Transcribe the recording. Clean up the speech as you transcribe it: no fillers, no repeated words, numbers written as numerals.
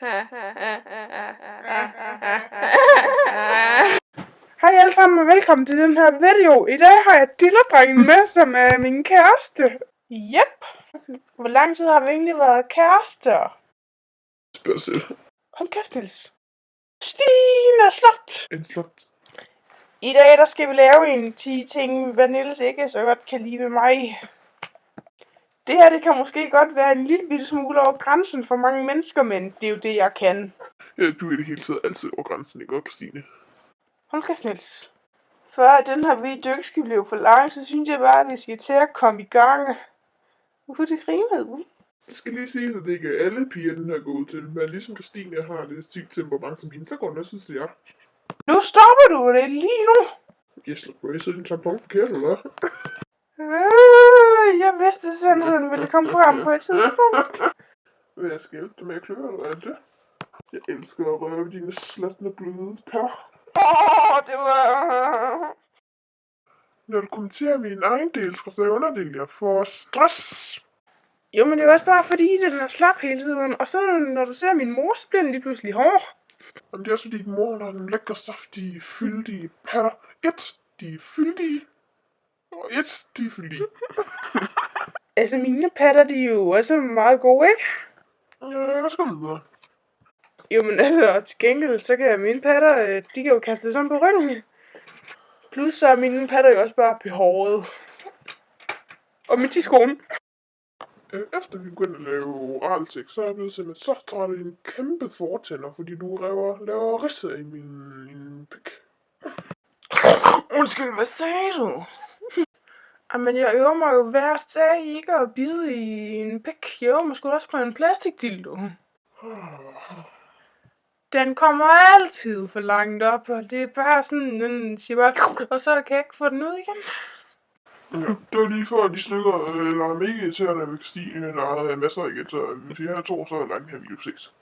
Hej alle sammen og velkommen til den her video. I dag har jeg Dilla-drengen med, som er min kæreste. Yep. Hvor lang tid har vi egentlig været kærester? Spørg selv. Hold kæft, Niels. Stine Slot. En slot. I dag der skal vi lave en 10 ting, hvad Niels ikke så godt kan lide ved mig. Det her det kan måske godt være en lille bitte smule over grænsen for mange mennesker, men det er jo det, jeg kan. Ja, du er i det hele taget altid over grænsen, ikke godt, Stine? Hold kæft, Niels. Før den her video ikke skal blive for lang, så synes jeg bare, at vi skal til at komme i gang. Det rimede. Det skal lige siges, at det ikke er alle piger, den her går ud til. Men ligesom Christine har det sygt temperament som hende, så går den også til jer. Nu stopper du det lige nu. Jeg slår på, jeg sidder din tampon forkert, eller hvad? Jeg vidste simpelthen, ville komme frem på et tidspunkt. Vil jeg skal hjælpe dig med at kløre, eller hvad er det? Jeg elsker at røre dine slattende bløde pær. Det var... Når du kommenterer min egen del, skal jeg underdele, jeg får stress. Jo, men det er også bare fordi, den er slap hele tiden. Og så når du ser min mor, så bliver den lige pludselig hård. Jamen det er også fordi, din mor har nogle lækre, saftige, fyldige patter. De er fyldige. Og de er fyldige. Altså, mine patter, de er jo også meget gode, ikke? Ja, lad os gå videre. Jo, men altså, til gengæld, så kan mine patter, de kan jo kaste sådan på ryggen. Plus så er mine patter jo også bare behåret. Og midt i skoen. Efter vi begyndte at lave oralsex, så er jeg blevet simpelthen så træt af dine kæmpe fortænder, fordi du laver ridser i min pik. Undskyld, hvad sagde du? Jamen, jeg øver mig jo hver dag ikke at bide i en pik. Jeg øver mig sgu også på en plastikdildo. Den kommer altid for langt op, og det er bare sådan, den siger bare, og så kan jeg ikke få den ud igen. Ja, det var lige før de stykker, eller mega irriterende ved Stine, der havde masser igen, så hvis jeg har to, så er det langt her, vi ses.